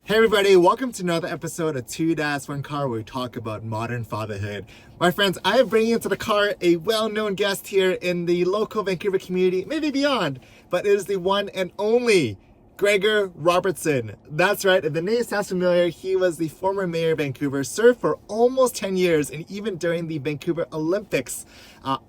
Hey everybody, welcome to another episode of Two Dads One Car where we talk about modern fatherhood. My friends, I am bringing into the car a well-known guest here in the local Vancouver community, maybe beyond, but it is the one and only Gregor Robertson. That's right, if the name sounds familiar, he was the former mayor of Vancouver, served for almost 10 years, and even during the Vancouver Olympics.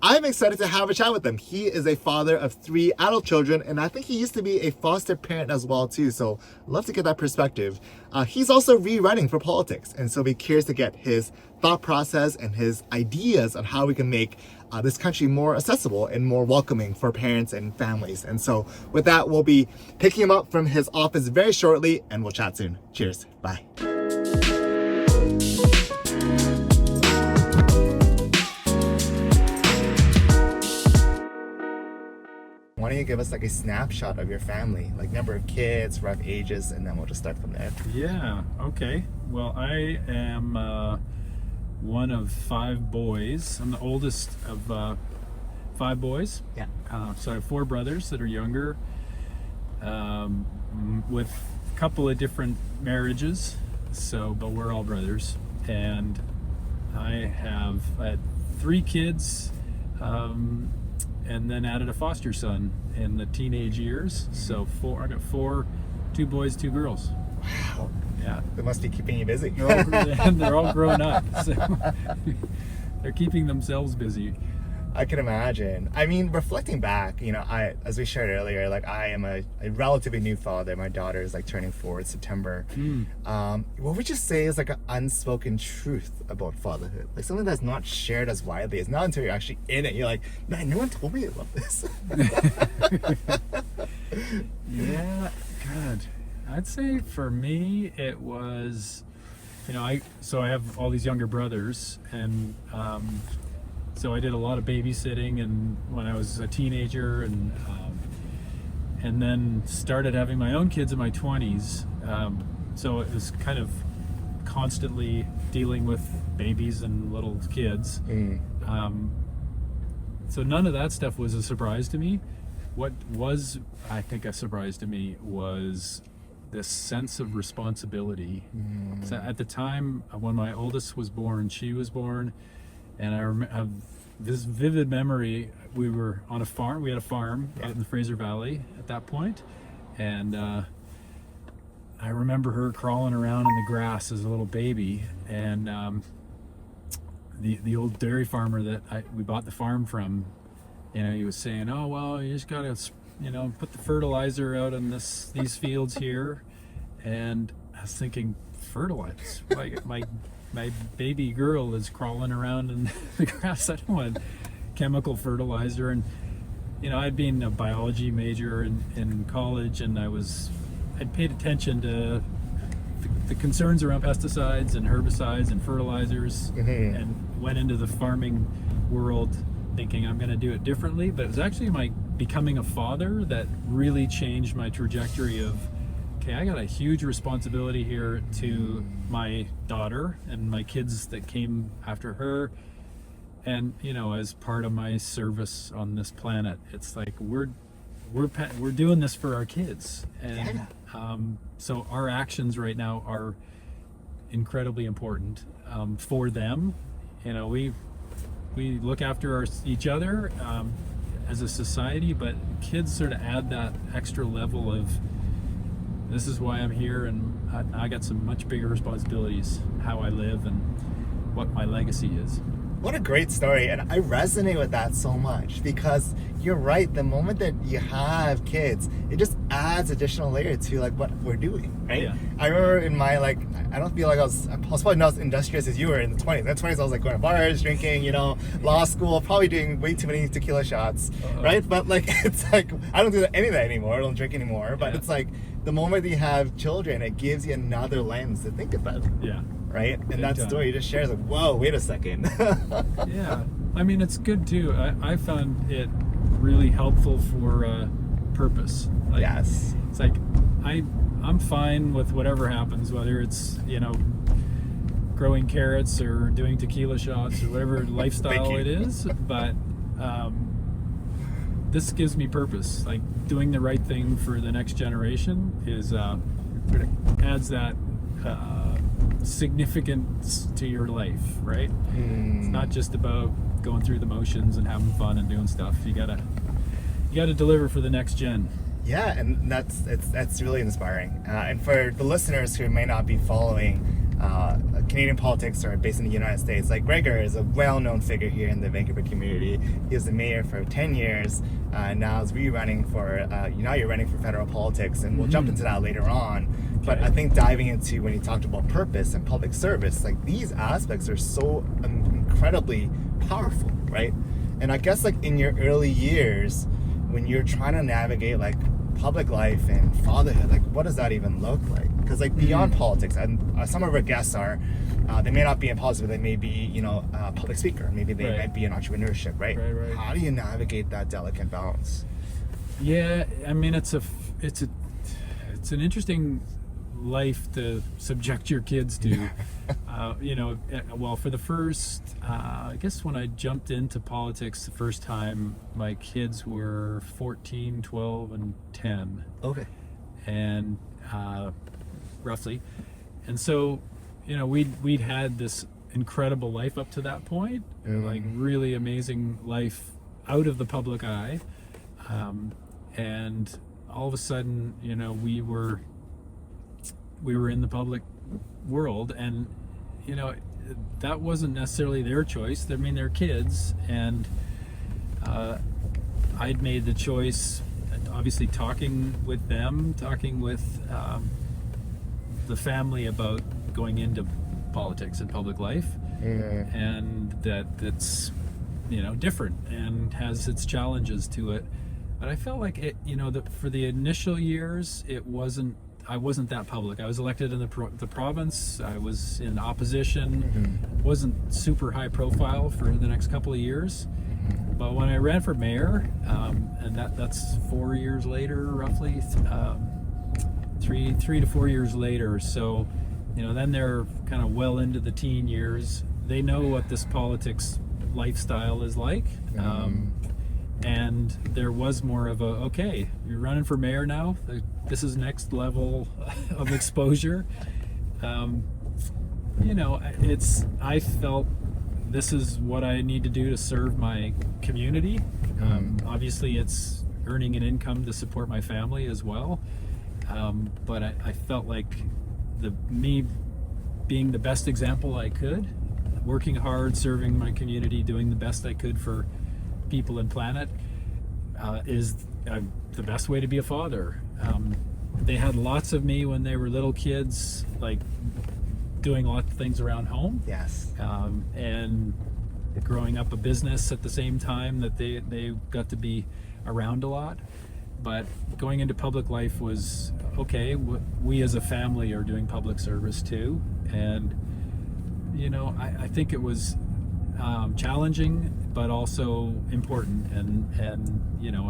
I'm excited to have a chat with him. He is a father of 3 adult children, and I think he used to be a foster parent as well too, so love to get that perspective. He's also rewriting for politics, and so be curious to get his thought process and his ideas on how we can make this country more accessible and more welcoming for parents and families. And so with that, we'll be picking him up from his office very shortly, and we'll chat soon. Cheers. Bye. Why don't you give us like a snapshot of your family, like number of kids, rough ages, and then we'll just start from there. Yeah, okay. Well, I am one of 5 boys. I'm the oldest of 5 boys. Yeah. So I have 4 brothers that are younger, with a couple of different marriages. But we're all brothers. And I had 3 kids, and then added a foster son in the teenage years. So I got 4, 2 boys, 2 girls. Wow. Yeah. They must be keeping you busy. They're all grown up, so they're keeping themselves busy. I can imagine. I mean, reflecting back, as we shared earlier, like I am a relatively new father. My daughter is like turning 4 in September. What would you say is like an unspoken truth about fatherhood? Like something that's not shared as widely. It's not until you're actually in it. You're like, man, no one told me about this. Yeah, God. I'd say for me, it was, I have all these younger brothers, and so I did a lot of babysitting, and when I was a teenager, and then started having my own kids in my 20s. So it was kind of constantly dealing with babies and little kids. So none of that stuff was a surprise to me. What was, I think, a surprise to me was this sense of responsibility. So at the time when my oldest was born, she was born, and I have this vivid memory. We were on a farm. We had a farm out in the Fraser Valley at that point, and I remember her crawling around in the grass as a little baby, and the old dairy farmer that we bought the farm from, he was saying, "Oh well, you just gotta put the fertilizer out in these fields here." And I was thinking, fertilizer? My baby girl is crawling around in the grass. I don't want chemical fertilizer. And I'd been a biology major in college, and I'd paid attention to the concerns around pesticides and herbicides and fertilizers, and went into the farming world thinking I'm going to do it differently. But it was actually my becoming a father that really changed my trajectory of, okay, I got a huge responsibility here to my daughter and my kids that came after her. And, as part of my service on this planet, it's like we're doing this for our kids. And so our actions right now are incredibly important for them. We look after each other as a society, but kids sort of add that extra level of, this is why I'm here, and I got some much bigger responsibilities, how I live and what my legacy is. What a great story, and I resonate with that so much, because you're right. The moment that you have kids, it just adds additional layer to like what we're doing, right? Yeah. I remember in my I don't feel like I was probably not as industrious as you were in the 20s. In the 20s, I was like going to bars, drinking, law school, probably doing way too many tequila shots, right? But it's like I don't do any of that anymore. I don't drink anymore. But it's like the moment that you have children, it gives you another lens to think about. Yeah. Right? And that story you just shared is like, whoa, wait a second. Yeah. I mean, it's good too. I found it really helpful for purpose. Yes. It's like I'm fine with whatever happens, whether it's, growing carrots or doing tequila shots or whatever lifestyle it is. But this gives me purpose. Like doing the right thing for the next generation is sort of adds that significance to your life, right? It's not just about going through the motions and having fun and doing stuff. You gotta deliver for the next gen. Yeah, and that's really inspiring. And for the listeners who may not be following Canadian politics or based in the United States, like Gregor is a well-known figure here in the Vancouver community. He was the mayor for 10 years. Now is running for now you're running for federal politics, and we'll jump into that later on. Okay. But I think diving into when you talked about purpose and public service, like these aspects are so incredibly powerful, right? And I guess like in your early years, when you're trying to navigate like public life and fatherhood, like what does that even look like? Because like beyond politics, and some of our guests are, they may not be in politics, but they may be, a public speaker. Maybe they might be in entrepreneurship, right? Right. How do you navigate that delicate balance? Yeah, I mean it's an interesting life to subject your kids to. Well, for the first, I guess when I jumped into politics the first time, my kids were 14, 12, and 10. Okay. And roughly. And so, we'd had this incredible life up to that point, like really amazing life out of the public eye. And all of a sudden, we were in the public world, and that wasn't necessarily their choice. I mean, they're kids, and I'd made the choice, obviously talking with the family about going into politics and public life, and that's different and has its challenges to it. But I felt like it, for the initial years, I wasn't that public. I was elected in the province. I was in opposition. Wasn't super high profile for the next couple of years. But when I ran for mayor, and that's 4 years later, roughly, 3 to 4 years later. So, then they're kind of well into the teen years. They know what this politics lifestyle is like. And there was more of okay, you're running for mayor now. This is next level of exposure. I felt this is what I need to do to serve my community. Obviously, it's earning an income to support my family as well. But I felt like me being the best example I could, working hard, serving my community, doing the best I could for people and planet is the best way to be a father. They had lots of me when they were little kids, like doing lots of things around home. Yes. And growing up a business at the same time that they got to be around a lot. But going into public life was okay. We as a family are doing public service too, and I think it was challenging, but also important. And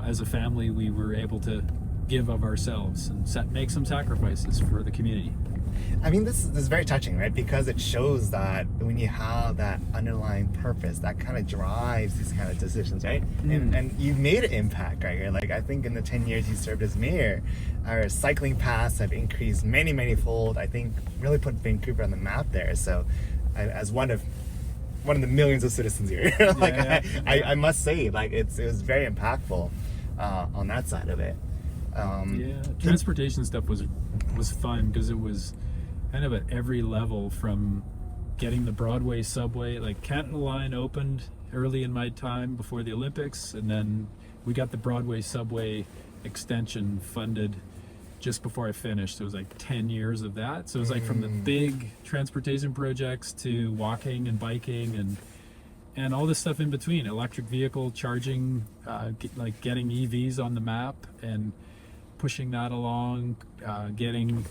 as a family, we were able to give of ourselves and make some sacrifices for the community. I mean, this is very touching, right? Because it shows that when you have that underlying purpose, that kind of drives these kind of decisions, right? And you've made an impact, right? Like, I think in the 10 years you served as mayor, our cycling paths have increased many fold. I think really put Vancouver on the map there. So, as one of the millions of citizens here, I must say, like, it was very impactful on that side of it. Transportation stuff was fun because it was kind of at every level, from getting the Broadway subway, like Canada Line opened early in my time before the Olympics, and then we got the Broadway subway extension funded just before I finished. It was like 10 years of that. So it was like from the big transportation projects to walking and biking and all this stuff in between, electric vehicle charging, like getting EVs on the map and pushing that along, getting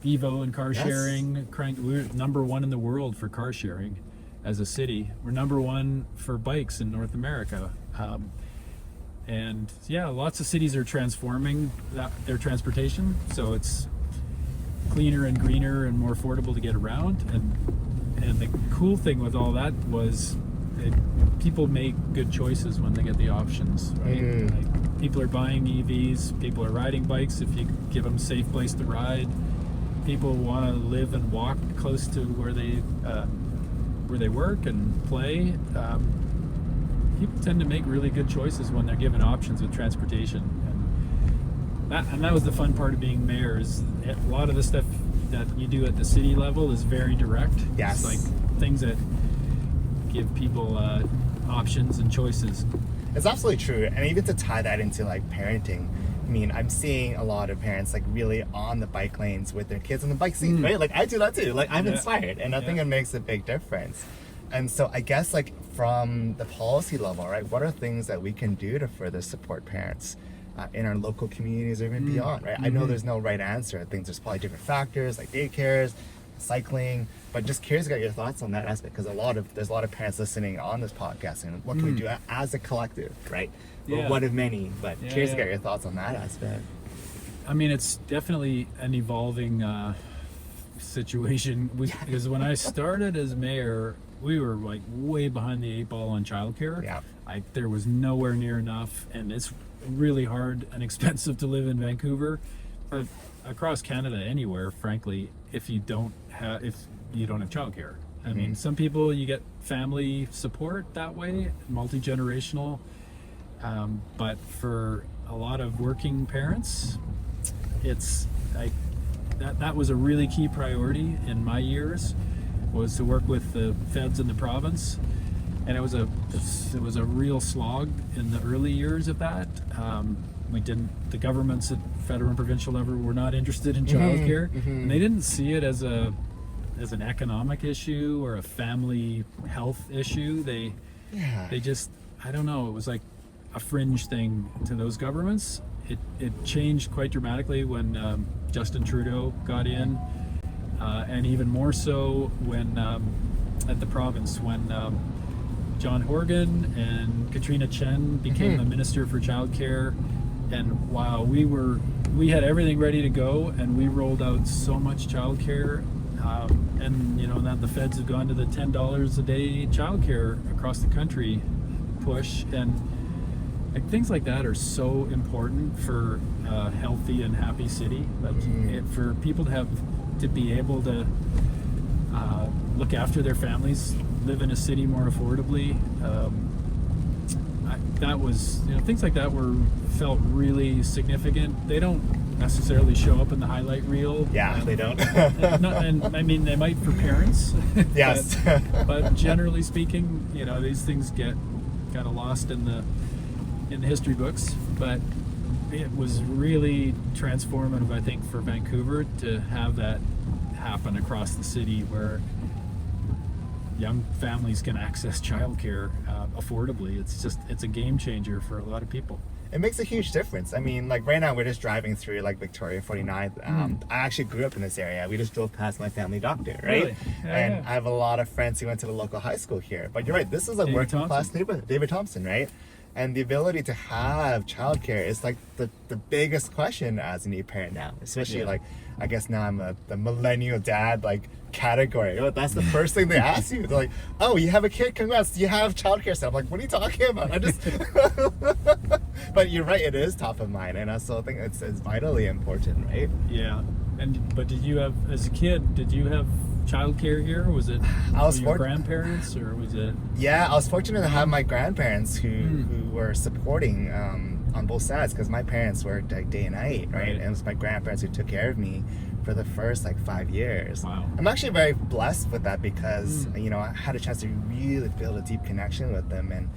Evo and car sharing. We're number one in the world for car sharing as a city. We're number one for bikes in North America. And lots of cities are transforming their transportation, so it's cleaner and greener and more affordable to get around. And the cool thing with all that was people make good choices when they get the options, right? Like, people are buying EVs, people are riding bikes if you give them a safe place to ride. people want to live and walk close to where they work and play, people tend to make really good choices when they're given options with transportation. And that was the fun part of being mayor, is a lot of the stuff that you do at the city level is very direct. Yes. It's like things that give people options and choices. It's absolutely true. And even to tie that into like parenting, I mean, I'm seeing a lot of parents like really on the bike lanes with their kids in the bike seat, right? Like I do that too. Like I'm inspired, and I think it makes a big difference. And so I guess like from the policy level, right, what are things that we can do to further support parents in our local communities or even beyond, right? I know there's no right answer. I think there's probably different factors like daycares, cycling, but just curious to get your thoughts on that aspect, because there's a lot of parents listening on this podcast, and what can we do as a collective, right? Or one of many, but curious to get your thoughts on that aspect. I mean, it's definitely an evolving situation, because when I started as mayor, we were like way behind the 8 ball on childcare. Yeah. There was nowhere near enough, and it's really hard and expensive to live in Vancouver, but across Canada, anywhere, frankly, if you don't have childcare. I mean, some people, you get family support that way, multi-generational, but for a lot of working parents, it's like that was a really key priority in my years, was to work with the feds in the province. And it was a real slog in the early years of that. The governments at federal and provincial level were not interested in childcare, and they didn't see it as an economic issue or a family health issue. They just, I don't know, it was like a fringe thing to those governments. It changed quite dramatically when Justin Trudeau got in, and even more so when at the province, when John Horgan and Katrina Chen became the Minister for Childcare, and wow, we had everything ready to go, and we rolled out so much childcare, and now the feds have gone to the $10 a day childcare across the country push, and like, things like that are so important for a healthy and happy city. Like for people to be able to look after their families, live in a city more affordably. That was, things like that felt really significant. They don't necessarily show up in the highlight reel. Yeah, they don't. and I mean, they might for parents. Yes. but generally speaking, these things get kind of lost in the history books. But it was really transformative, I think, for Vancouver to have that happen across the city, where young families can access childcare affordably. It's a game changer for a lot of people. It makes a huge difference. I mean, like right now we're just driving through like Victoria 49th. I actually grew up in this area. We just drove past my family doctor, right? Really? And I have a lot of friends who went to the local high school here. But you're right, this is a working class neighborhood. David Thompson, right? And the ability to have childcare is like the biggest question as a new parent now, especially like, I guess now I'm the millennial dad like category. That's the first thing they ask you. They're like, oh, you have a kid, congrats, do you have childcare stuff? I'm like, what are you talking about? But you're right, it is top of mind, and I still think it's vitally important, right? Yeah. But did you have, as a kid, childcare here? Was it your grandparents, or was it? Yeah, I was fortunate to have my grandparents who were supporting on both sides, because my parents worked like day and night, right? And it was my grandparents who took care of me for the first like 5 years. Wow. I'm actually very blessed with that, because I had a chance to really build a deep connection with them. And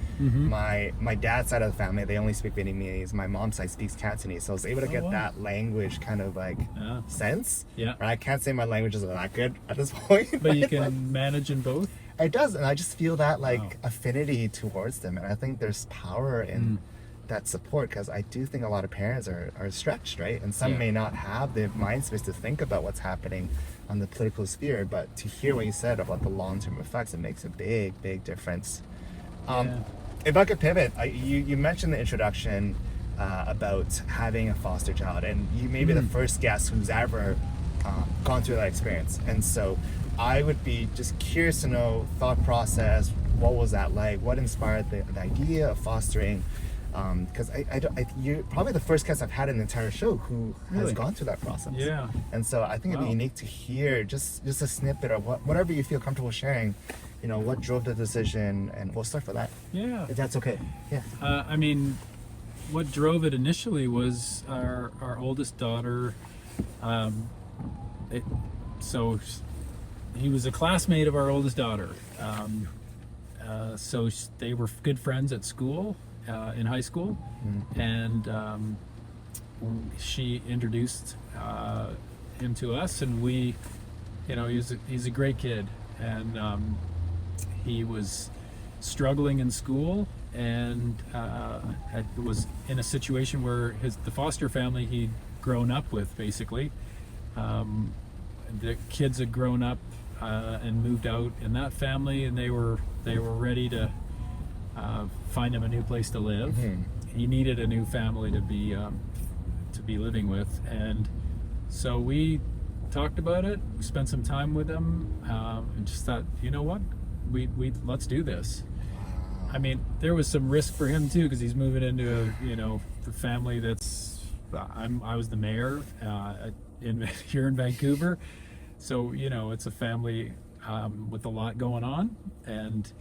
my dad's side of the family, they only speak Vietnamese. My mom's side speaks Cantonese, so I was able to get that language kind of like sense. Yeah. Right? I can't say my language is that good at this point, but you can manage in both. It does, and I just feel that like affinity towards them, and I think there's power in that support, because I do think a lot of parents are stretched, right? And some may not have the mind space to think about what's happening on the political sphere, but to hear what you said about the long-term effects, it makes a big difference. If I could pivot, you mentioned the introduction about having a foster child, and you may be the first guest who's ever gone through that experience, and so I would be just curious to know thought process. What was that like? What inspired the idea of fostering? Because you're probably the first guest I've had in the entire show who has Really? gone through that process. Yeah. And so I think it'd be Wow. unique to hear just a snippet of whatever you feel comfortable sharing, what drove the decision, and we'll start with that, Yeah. if that's okay. Yeah. I mean, what drove it initially was our oldest daughter. So he was a classmate of our oldest daughter. So they were good friends at school, in high school, and she introduced him to us, and we, he's a great kid, and he was struggling in school, and was in a situation where the foster family he'd grown up with, basically, the kids had grown up and moved out in that family, and they were ready to find him a new place to live. He needed a new family to be living with, and so we talked about it. We spent some time with him, and just thought, you know what, we let's do this. I mean, there was some risk for him too, because he's moving into the family that's I was the mayor here in Vancouver, so it's a family with a lot going on, and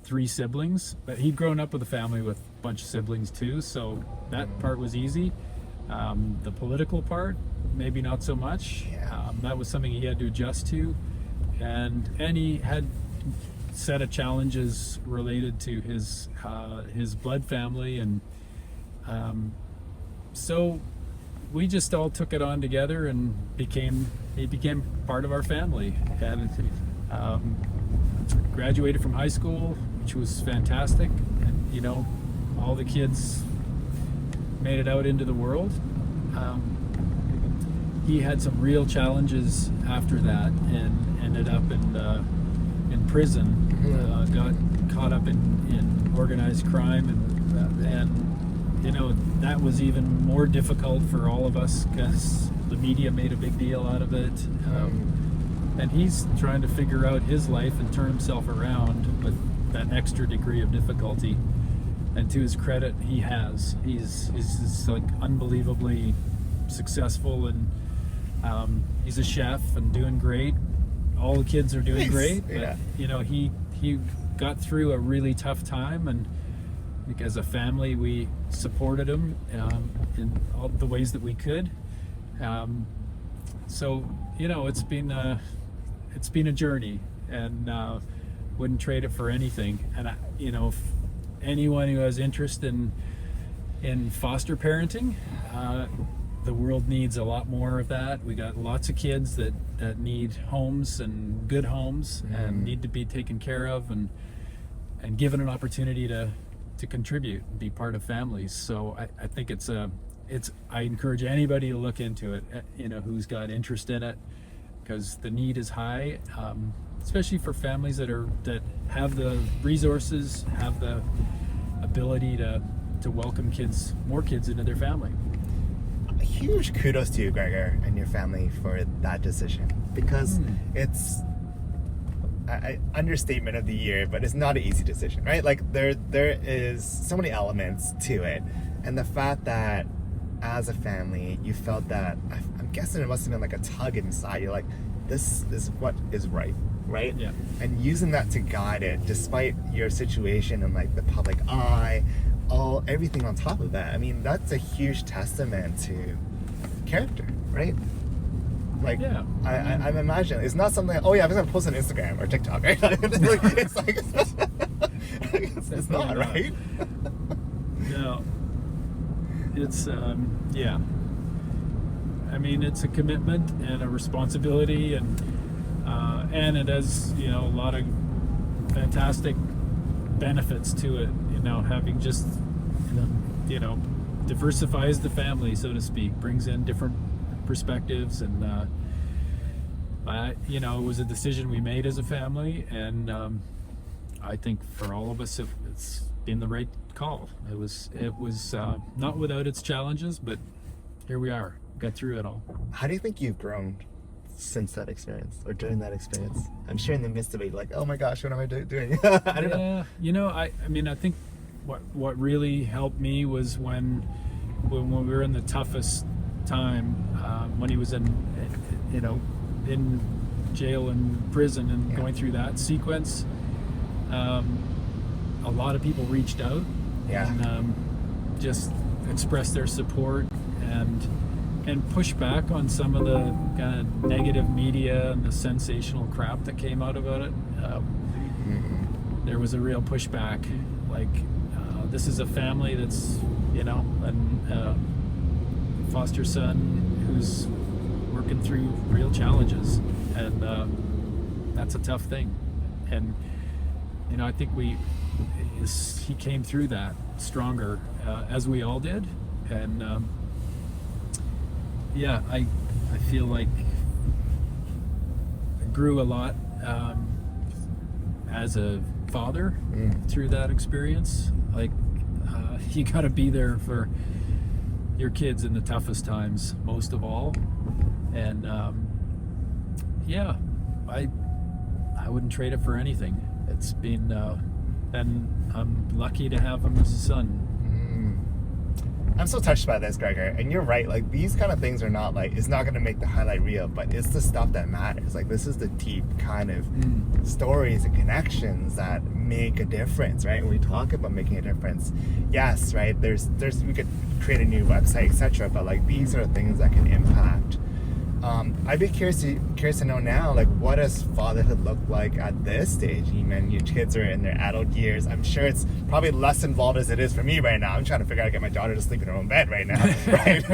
3 siblings. But he'd grown up with a family with a bunch of siblings too, so that part was easy. The political part, maybe not so much. That was something he had to adjust to, and he had set of challenges related to his blood family, and so we just all took it on together, and he became part of our family, and graduated from high school, which was fantastic, and all the kids made it out into the world. He had some real challenges after that, and ended up in prison. Got caught up in organized crime, and that was even more difficult for all of us, because the media made a big deal out of it. And he's trying to figure out his life and turn himself around with that extra degree of difficulty. And to his credit, he has. He's like unbelievably successful, and he's a chef and doing great. All the kids are doing great, but he got through a really tough time, and as a family we supported him in all the ways that we could. So it's been a journey, and wouldn't trade it for anything. And if anyone who has interest in foster parenting, the world needs a lot more of that. We got lots of kids that need homes, and good homes, and need to be taken care of, and given an opportunity to contribute and be part of families. So I think I encourage anybody to look into it, who's got interest in it, because the need is high, especially for families that have the resources, have the ability to welcome more kids into their family. Huge kudos to you, Gregor, and your family for that decision, because it's understatement of the year, but it's not an easy decision, right? Like there is so many elements to it, and the fact that as a family you felt that, I'm guessing it must have been like a tug inside. You're like, this is what is right? Yeah. And using that to guide it, despite your situation and like the public eye, everything on top of that. I mean, that's a huge testament to character, right? Like, yeah. I'm imagining it's not something. Oh yeah, I'm just gonna post on Instagram or TikTok, right? It's not, right? No. It's yeah. I mean, it's a commitment and a responsibility, and it has a lot of fantastic benefits to it. Having just diversifies the family, so to speak, brings in different perspectives, and it was a decision we made as a family, and I think for all of us it's been the right call. It was not without its challenges, but here we are, got through it all. How do you think you've grown since that experience, or during that experience? I'm sure in the midst of it, like, oh my gosh, what am I doing? I don't know. I mean, I think what really helped me was when we were in the toughest time, when he was in jail and prison and going through that sequence. A lot of people reached out and just expressed their support and push back on some of the kind of negative media and the sensational crap that came out about it. There was a real pushback, like this is a family that's a foster son who's working through real challenges, and that's a tough thing. And I think he came through that stronger, as we all did. And I feel like I grew a lot as a father through that experience. Like you got to be there for your kids in the toughest times, most of all. And I wouldn't trade it for anything. It's been and I'm lucky to have him as a son. I'm so touched by this, Gregor, and you're right. Like, these kind of things are not like, it's not going to make the highlight reel, but it's the stuff that matters. Like, this is the deep kind of stories and connections that make a difference, right? When we talk about making a difference, yes, right, there's we could create a new website, etc., but like, these are things that can impact. I'd be curious to know now, like, what does fatherhood look like at this stage? Your kids are in their adult years. I'm sure it's probably less involved as it is for me right now. I'm trying to figure out how to get my daughter to sleep in her own bed right now, right?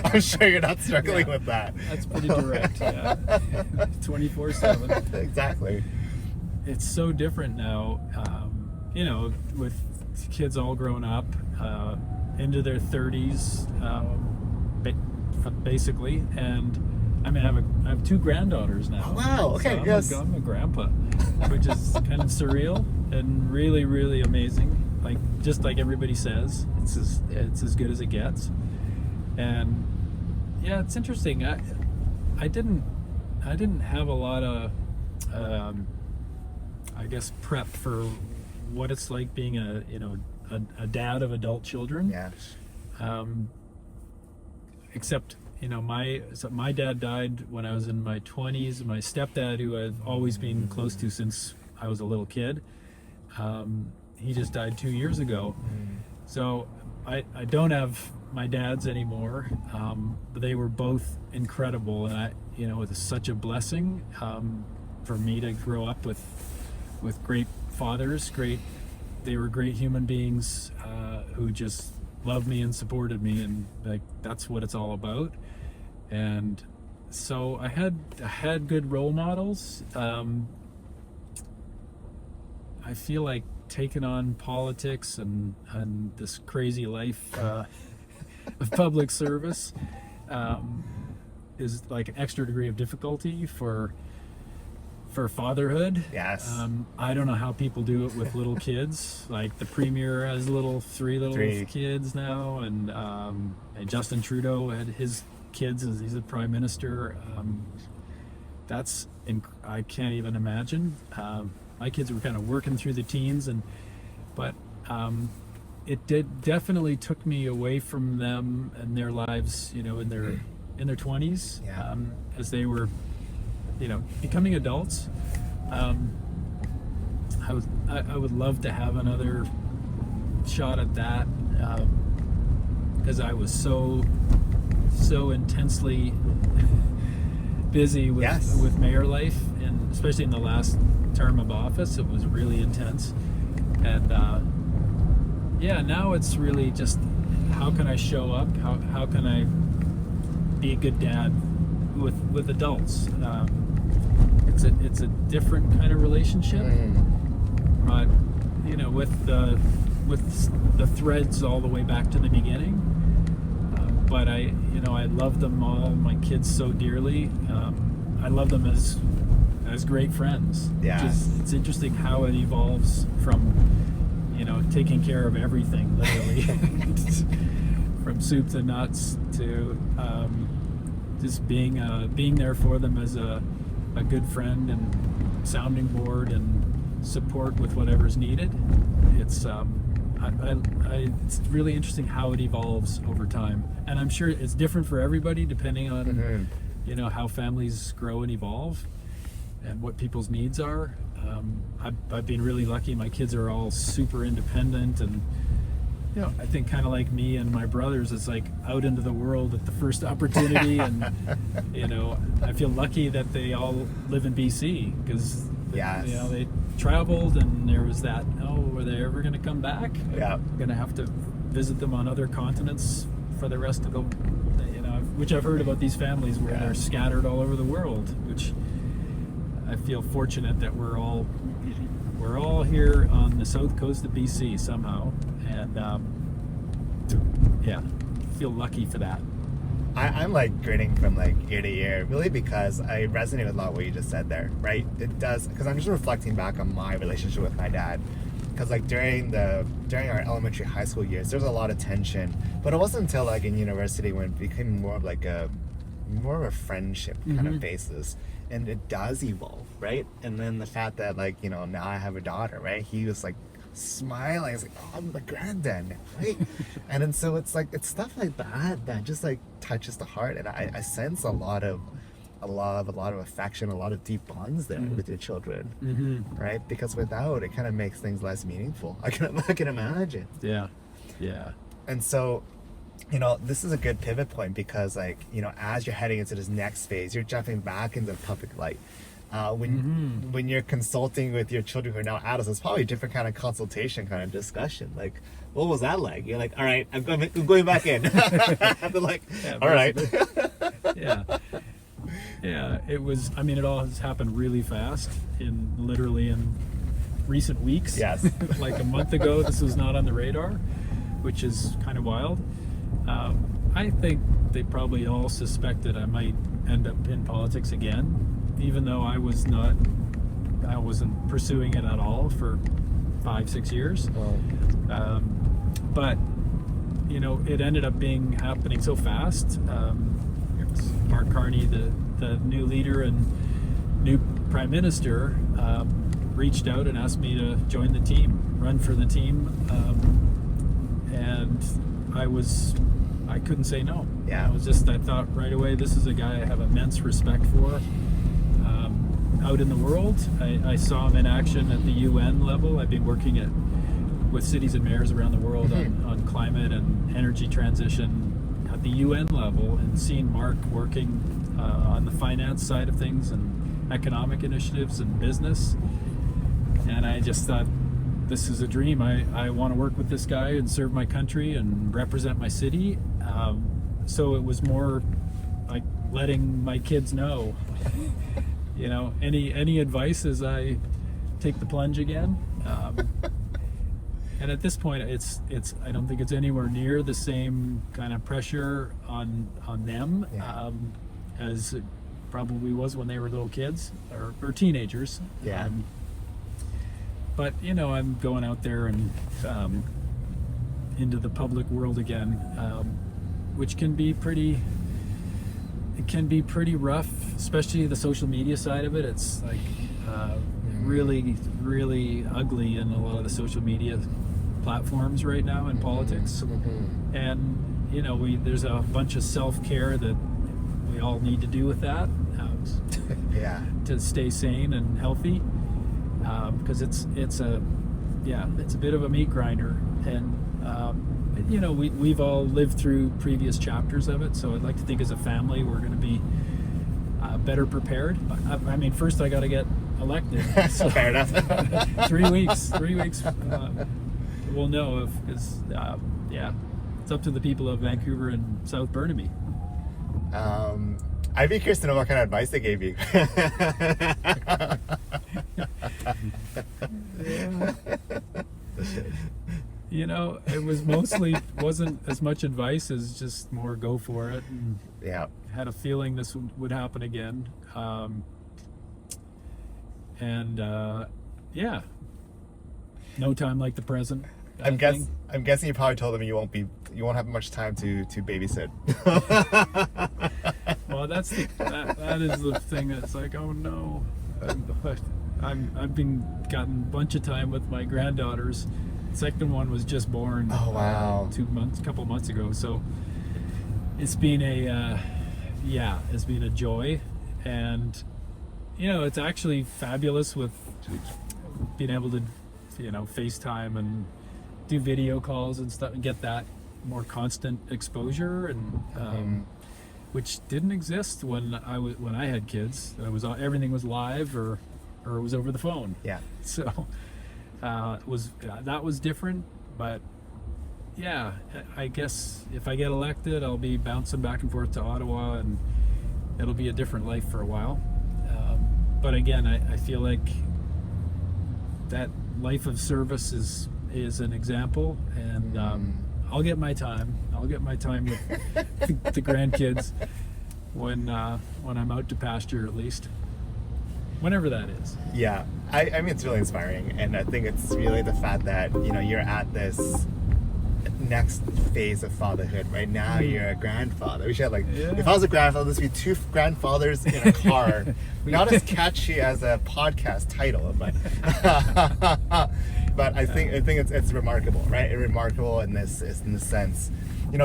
I'm sure you're not struggling with that. That's pretty direct, 24/7. Exactly. It's so different now, with kids all grown up, into their 30s, basically, and I have two granddaughters now. Oh, wow. Okay. So I'm a grandpa, which is kind of surreal and really, really amazing. Like, just like everybody says, it's as good as it gets. And yeah, it's interesting. I didn't have a lot of I guess prep for what it's like being a dad of adult children. Yeah. Except my dad died when I was in my 20s. My stepdad, who I've always been close to since I was a little kid, he just died 2 years ago. So I don't have my dads anymore, but they were both incredible, and it was such a blessing for me to grow up with great fathers. They were great human beings who just loved me and supported me, and like, that's what it's all about. And so I had good role models. I feel like taking on politics and this crazy life of public service is like an extra degree of difficulty for fatherhood. Yes. I don't know how people do it with little kids. Like, the premier has three kids now, and Justin Trudeau had his kids as he's a prime minister. I can't even imagine. My kids were kind of working through the teens, but it definitely took me away from them and their lives, in their 20s, as they were becoming adults. I would love to have another shot at that, because I was so intensely busy with mayor life, and especially in the last term of office, it was really intense. And now it's really just, how can I show up? How can I be a good dad with adults? It's a different kind of relationship, but with the threads all the way back to the beginning. But I love them all, my kids, so dearly. I love them as great friends. Yeah. It's interesting how it evolves from taking care of everything, literally, from soup to nuts to just being there for them as a good friend and sounding board and support with whatever's needed. it's really interesting how it evolves over time, and I'm sure it's different for everybody depending on how families grow and evolve and what people's needs are. I've been really lucky. My kids are all super independent, and I think kind of like me and my brothers, it's like out into the world at the first opportunity. And I feel lucky that they all live in BC, because they traveled, and there was that, were they ever going to come back? Yeah, going to have to visit them on other continents for the rest of the, which I've heard about these families where they're scattered all over the world, which I feel fortunate that we're all here on the south coast of BC somehow, and feel lucky for that. I'm like grinning from like ear to ear, really, because I resonate with a lot of what you just said there, right? It does, because I'm just reflecting back on my relationship with my dad, because like during our elementary, high school years, there was a lot of tension, but it wasn't until like in university when it became more of a friendship kind of basis. And it does evolve, right? And then the fact that like, now I have a daughter, right? He was like smiling. It's like, oh, I'm the granddad now, right? And then so it's like, it's stuff like that just like touches the heart. And I sense a lot of affection, a lot of deep bonds there with your children, right? Because without, it kind of makes things less meaningful. I can imagine. Yeah. And so, this is a good pivot point, because like, as you're heading into this next phase, you're jumping back into the public light. When you're consulting with your children who are now adults, it's probably a different kind of consultation, kind of discussion. Like, what was that like? You're like, all right, I'm going back in. They're like, all right. Yeah, it was, it all has happened really fast, literally in recent weeks. Yes. Like a month ago, this was not on the radar, which is kind of wild. I think they probably all suspected I might end up in politics again, even though I wasn't pursuing it at all for 5-6 years. But it ended up happening so fast. Mark Carney, the new leader and new prime minister, reached out and asked me to join the team, run for the team, and I couldn't say no. Yeah. I thought right away, this is a guy I have immense respect for. Out in the world, I saw him in action at the UN level. I've been working with cities and mayors around the world on climate and energy transition at the UN level, and seeing Mark working on the finance side of things and economic initiatives and business. And I just thought, this is a dream. I want to work with this guy and serve my country and represent my city. So it was more like letting my kids know, any advice as I take the plunge again. And at this point, it's I don't think it's anywhere near the same kind of pressure on them as it probably was when they were little kids or teenagers. Yeah. But I'm going out there and into the public world again, which can be pretty rough, especially the social media side of it. It's like really, really ugly in a lot of the social media platforms right now in politics. And there's a bunch of self-care that we all need to do with that to stay sane and healthy. Because it's a bit of a meat grinder, and we've all lived through previous chapters of it, so I'd like to think as a family we're going to be better prepared. First I got to get elected. So fair enough. 3 weeks we'll know if it's up to the people of Vancouver and South Burnaby. I'd be curious to know what kind of advice they gave you. It wasn't as much advice as just more go for it. And had a feeling this would happen again. No time like the present. I'm guessing you probably told them you won't have much time to babysit. Well, that is the thing that's like, oh no. I've gotten a bunch of time with my granddaughters second one was just born. Oh, wow. Couple months ago. So it's been it's been a joy, and it's actually fabulous with being able to FaceTime and do video calls and stuff and get that more constant exposure, and which didn't exist when I had kids. Everything was live or it was over the phone. Yeah. So that was different, but yeah, I guess if I get elected, I'll be bouncing back and forth to Ottawa, and it'll be a different life for a while. But again, I feel like that life of service is an example, and I'll get my time. I'll get my time with the grandkids when I'm out to pasture, at least, whenever that is. Yeah, I mean, it's really inspiring, and I think it's really the fact that you're at this next phase of fatherhood. Right now, you're a grandfather. We should have if I was a grandfather, this would be 2 grandfathers in a car. Not as catchy as a podcast title, but but I think it's remarkable, right? Remarkable in this sense.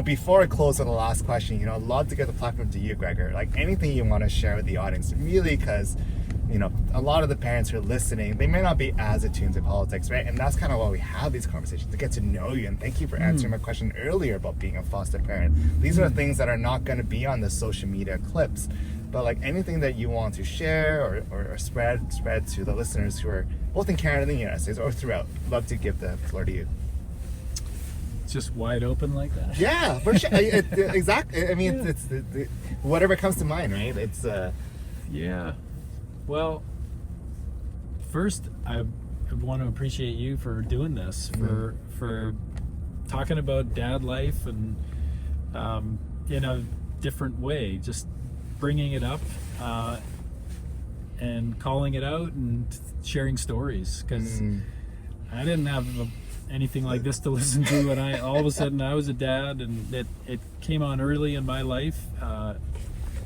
Before I close with the last question, I'd love to get the platform to you, Gregor. Like, anything you want to share with the audience, really, because a lot of the parents who are listening, they may not be as attuned to politics, right? And that's kind of why we have these conversations, to get to know you. And thank you for answering my question earlier about being a foster parent. These are things that are not going to be on the social media clips, but like anything that you want to share or spread to the listeners who are both in Canada and the United States or throughout. Love to give the floor to you. It's just wide open like that. Yeah, for sure. Exactly. I mean, it's whatever comes to mind, right? It's yeah. Well, first, I want to appreciate you for doing this, for talking about dad life and in a different way, just bringing it up and calling it out and sharing stories, because I didn't have anything like this to listen to, and all of a sudden I was a dad, and it came on early in my life,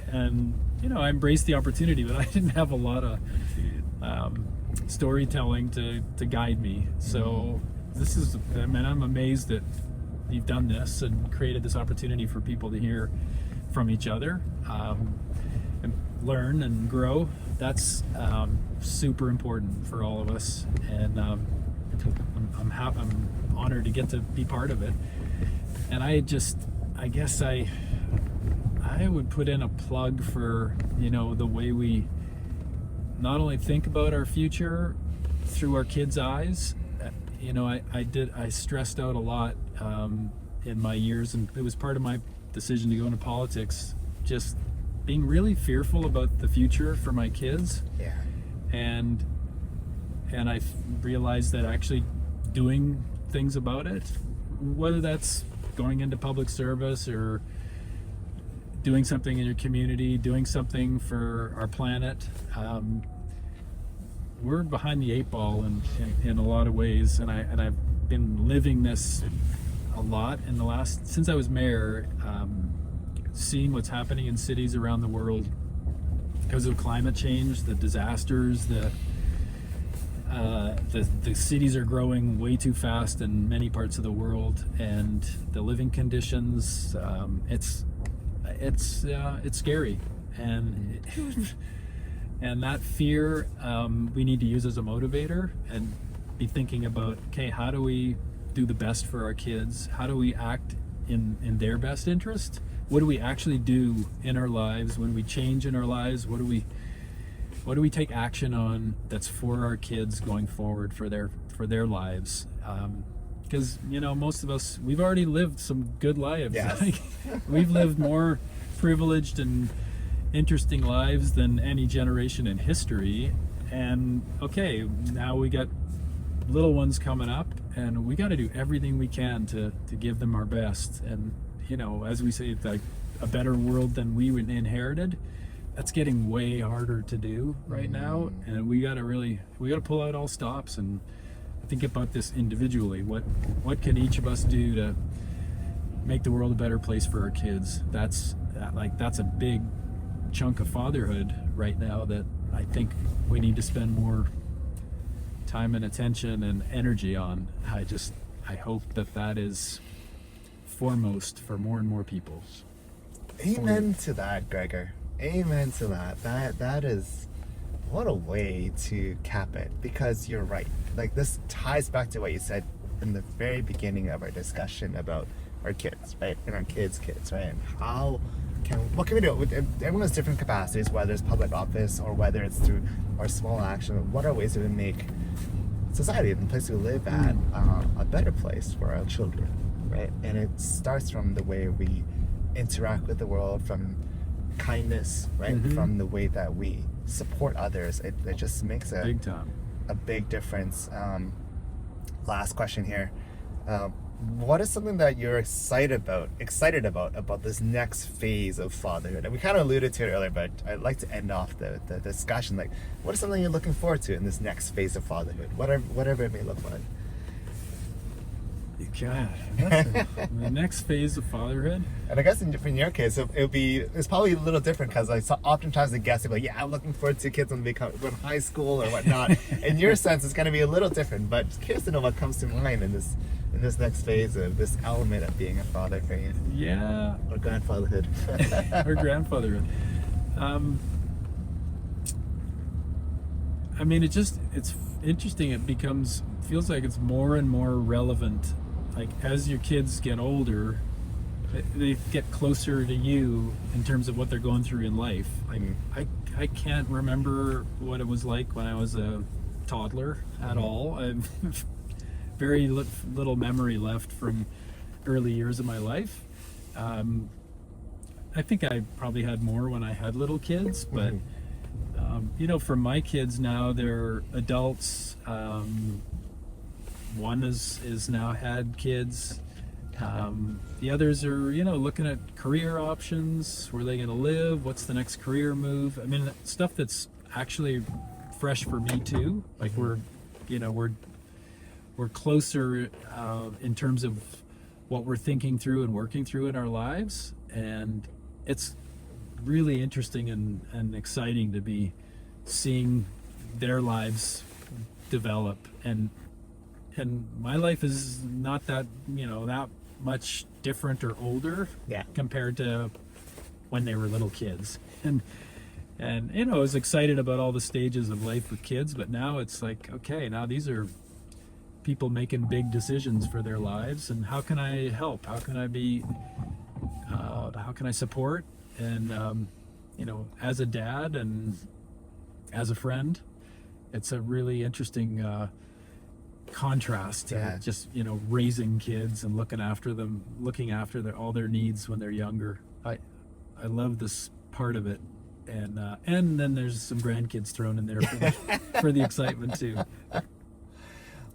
and I embraced the opportunity, but I didn't have a lot of storytelling to guide me. So I'm amazed that you've done this and created this opportunity for people to hear from each other, and learn and grow. That's super important for all of us, and I'm honored to get to be part of it. And I guess I would put in a plug for the way we not only think about our future through our kids' eyes. I stressed out a lot in my years, and it was part of my decision to go into politics, just being really fearful about the future for my kids. Yeah. And I realized that actually doing things about it, whether that's going into public service or doing something in your community, doing something for our planet, we're behind the 8 ball in a lot of ways, and I've been living this a lot since I was mayor, seeing what's happening in cities around the world because of climate change, the disasters, the cities are growing way too fast in many parts of the world, and the living conditions, it's scary, and that fear we need to use as a motivator and be thinking about, okay, how do we do the best for our kids? How do we act in their best interest? What do we actually do in our lives? When we change in our lives, what do we take action on that's for our kids going forward for their lives? Because most of us, we've already lived some good lives. Yes. We've lived more privileged and interesting lives than any generation in history, and okay, now we got little ones coming up, and we got to do everything we can to give them our best. And as we say, like a better world than we inherited, that's getting way harder to do right now, and we got to pull out all stops and think about this individually. What can each of us do to make the world a better place for our kids? That's a big chunk of fatherhood right now that I think we need to spend more time and attention and energy on. I hope that is foremost for more and more people. Amen to that, Gregor. Amen to that. That is, what a way to cap it, because you're right. Like, this ties back to what you said in the very beginning of our discussion about our kids, right? And our kids, right? And what can we do? Everyone has different capacities, whether it's public office or whether it's through our small action. What are ways that we make society and the place we live at a better place for our children, right? And it starts from the way we interact with the world, from kindness, right? From the way that we support others. It just makes Big time. a big difference. Last question here. What is something that you're excited about this next phase of fatherhood? And we kind of alluded to it earlier, but I'd like to end off the discussion. Like, what is something you're looking forward to in this next phase of fatherhood, whatever it may look like? God, the next phase of fatherhood. And I guess in your case, it's probably a little different, because oftentimes the guests are like, yeah, I'm looking forward to kids when they go to high school or whatnot. In your sense, it's going to be a little different, but just curious to know what comes to mind in this next phase of this element of being a father for you. Yeah. Or grandfatherhood. Or grandfatherhood. I mean, it's interesting. It feels like it's more and more relevant. Like, as your kids get older, they get closer to you in terms of what they're going through in life. Like, I can't remember what it was like when I was a toddler at all. I've very little memory left from early years of my life. I think I probably had more when I had little kids, but for my kids now, they're adults. One is now had kids. The others are, looking at career options. Where are they going to live? What's the next career move? I mean, stuff that's actually fresh for me too. Like, we're closer in terms of what we're thinking through and working through in our lives, and it's really interesting and exciting to be seeing their lives develop, and my life is not that that much different or older compared to when they were little kids, and I was excited about all the stages of life with kids, but now it's like, okay, now these are people making big decisions for their lives, and how can I help? How can I be how can I support? And as a dad and as a friend, it's a really interesting contrast to just raising kids and looking after all their needs when they're younger. I love this part of it, and then there's some grandkids thrown in there for the excitement too.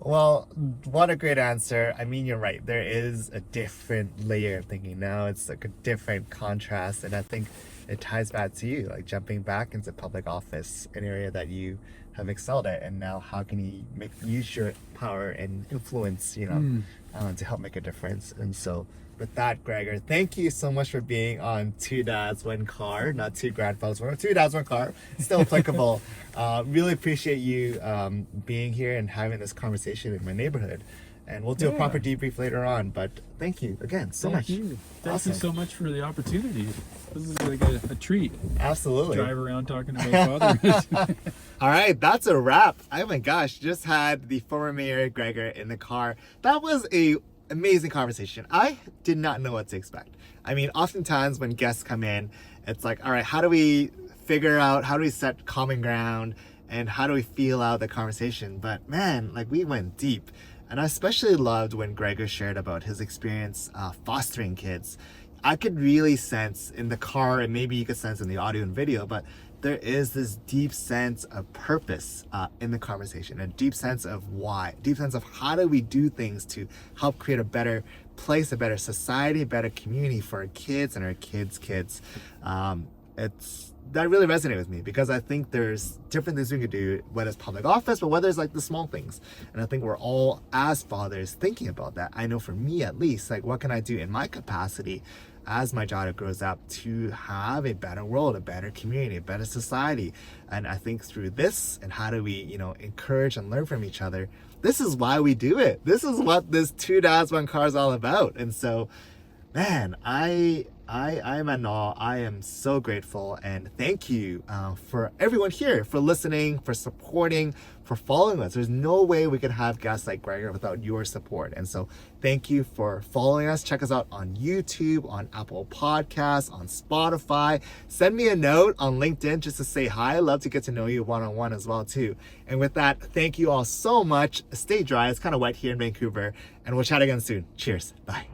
Well, what a great answer. I mean, you're right. There is a different layer of thinking now. It's like a different contrast, and I think it ties back to you, like jumping back into public office, an area that you have excelled at, and now how can you use your power and influence, to help make a difference. And so with that, Gregor, thank you so much for being on Two Dads, One Car, not Two Grandfathers, Two Dads, One Car, still applicable. Really appreciate you being here and having this conversation in my neighborhood. And we'll do a proper debrief later on, but thank you again so much. Thank you so much for the opportunity. This is like a treat. Absolutely. Drive around talking about fatherhood. All right, that's a wrap. Oh my gosh, just had the former mayor Gregor in the car. That was a amazing conversation. I did not know what to expect. I mean, oftentimes when guests come in, it's like, all right, how do we set common ground, and how do we feel out the conversation? But man, like, we went deep. And I especially loved when Gregor shared about his experience fostering kids. I could really sense in the car, and maybe you could sense in the audio and video, but there is this deep sense of purpose in the conversation, a deep sense of why, deep sense of how do we do things to help create a better place, a better society, a better community for our kids and our kids' kids. That really resonated with me, because I think there's different things we could do, whether it's public office, but whether it's like the small things. And I think we're all, as fathers, thinking about that. I know for me at least, like, what can I do in my capacity as my daughter grows up to have a better world, a better community, a better society. And I think through this and how do we, encourage and learn from each other, this is why we do it. This is what this Two Dads, One Car is all about. And so, man, I'm in awe. I am so grateful, and thank you for everyone here for listening, for supporting, for following us. There's no way we could have guests like Gregor without your support, and so thank you for following us. Check us out on YouTube, on Apple Podcasts, on Spotify. Send me a note on LinkedIn just to say hi. I love to get to know you one-on-one as well too. And with that, thank you all so much. Stay dry. It's kind of wet here in Vancouver, and we'll chat again soon. Cheers. Bye.